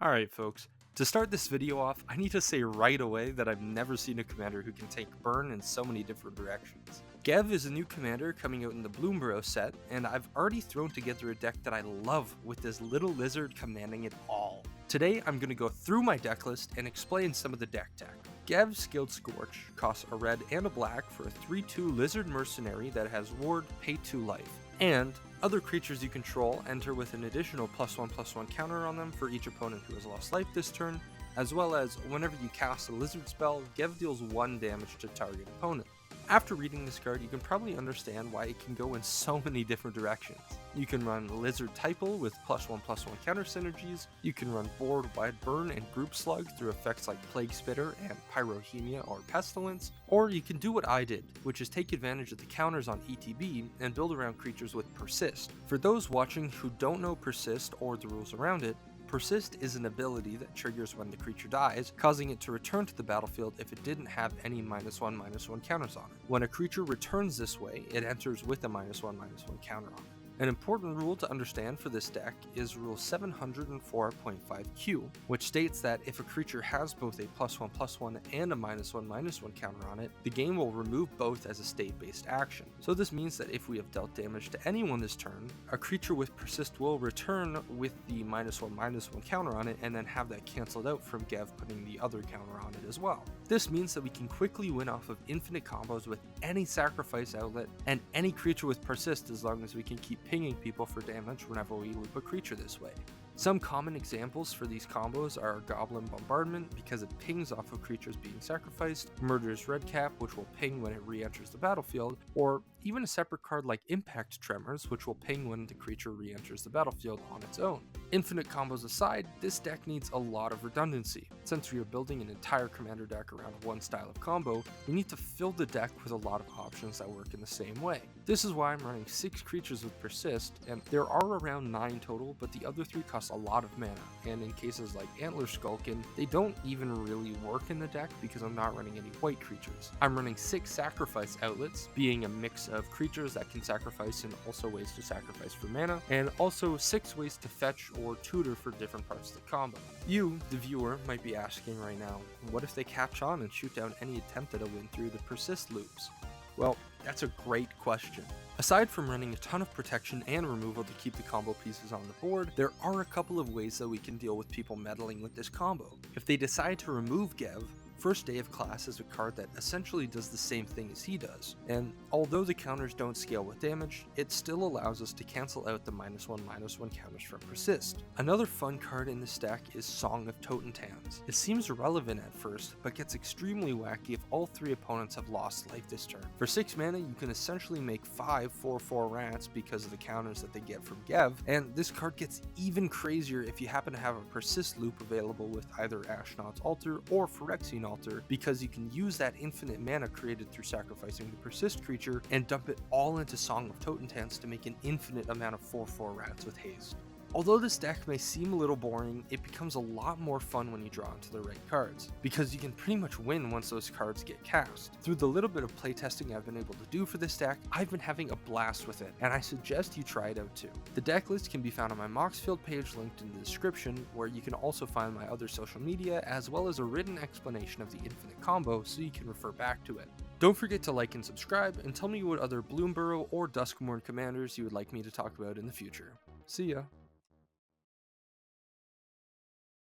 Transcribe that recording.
Alright folks, to start this video off, I need to say right away that I've never seen a commander who can take burn in so many different directions. Gev is a new commander coming out in the Bloomborough set, and I've already thrown together a deck that I love with this little lizard commanding it all. Today I'm going to go through my deck list and explain some of the deck tech. Gev's Skilled Scorch costs a red and a black for a 3/2 lizard mercenary that has ward, pay 2 life, and other creatures you control enter with an additional +1/+1 counter on them for each opponent who has lost life this turn, as well as whenever you cast a lizard spell, Gev deals 1 damage to target opponent. After reading this card, you can probably understand why it can go in so many different directions. You can run Lizard Typal with +1/+1 counter synergies, you can run Board-Wide Burn and Group Slug through effects like Plague Spitter and Pyrohemia or Pestilence, or you can do what I did, which is take advantage of the counters on ETB and build around creatures with Persist. For those watching who don't know Persist or the rules around it, Persist is an ability that triggers when the creature dies, causing it to return to the battlefield if it didn't have any -1/-1 counters on it. When a creature returns this way, it enters with a -1/-1 counter on it. An important rule to understand for this deck is Rule 704.5Q, which states that if a creature has both a +1/+1 and a -1/-1 counter on it, the game will remove both as a state-based action. So this means that if we have dealt damage to anyone this turn, a creature with Persist will return with the -1/-1 counter on it and then have that cancelled out from Gev putting the other counter on it as well. This means that we can quickly win off of infinite combos with any sacrifice outlet and any creature with Persist as long as we can keep pinging people for damage whenever we loop a creature this way. Some common examples for these combos are Goblin Bombardment because it pings off of creatures being sacrificed, Murderous Redcap which will ping when it re-enters the battlefield, or even a separate card like Impact Tremors which will ping when the creature re-enters the battlefield on its own. Infinite combos aside, this deck needs a lot of redundancy. Since we are building an entire commander deck around one style of combo, we need to fill the deck with a lot of options that work in the same way. This is why I'm running 6 creatures with Persist, and there are around 9 total, but the other 3 cost a lot of mana, and in cases like Antler Skulkin, they don't even really work in the deck because I'm not running any white creatures. I'm running 6 sacrifice outlets, being a mix of creatures that can sacrifice and also ways to sacrifice for mana, and also 6 ways to fetch or tutor for different parts of the combo. You, the viewer, might be asking right now, what if they catch on and shoot down any attempt at a win through the Persist loops? Well, that's a great question. Aside from running a ton of protection and removal to keep the combo pieces on the board, there are a couple of ways that we can deal with people meddling with this combo. If they decide to remove Gev, First Day of Class is a card that essentially does the same thing as he does, and although the counters don't scale with damage, it still allows us to cancel out the -1/-1 counters from Persist. Another fun card in this deck is Song of Totentans. It seems relevant at first, but gets extremely wacky if all 3 opponents have lost life this turn. For 6 mana, you can essentially make 5 4/4 rats because of the counters that they get from Gev, and this card gets even crazier if you happen to have a Persist loop available with either Ashnod's Altar or Phyrexian Altar, because you can use that infinite mana created through sacrificing the Persist creature and dump it all into Song of Totentans to make an infinite amount of 4/4 rats with haste. Although this deck may seem a little boring, it becomes a lot more fun when you draw into the right cards, because you can pretty much win once those cards get cast. Through the little bit of playtesting I've been able to do for this deck, I've been having a blast with it, and I suggest you try it out too. The deck list can be found on my Moxfield page linked in the description, where you can also find my other social media, as well as a written explanation of the infinite combo so you can refer back to it. Don't forget to like and subscribe, and tell me what other Bloomborough or Duskmourn commanders you would like me to talk about in the future. See ya!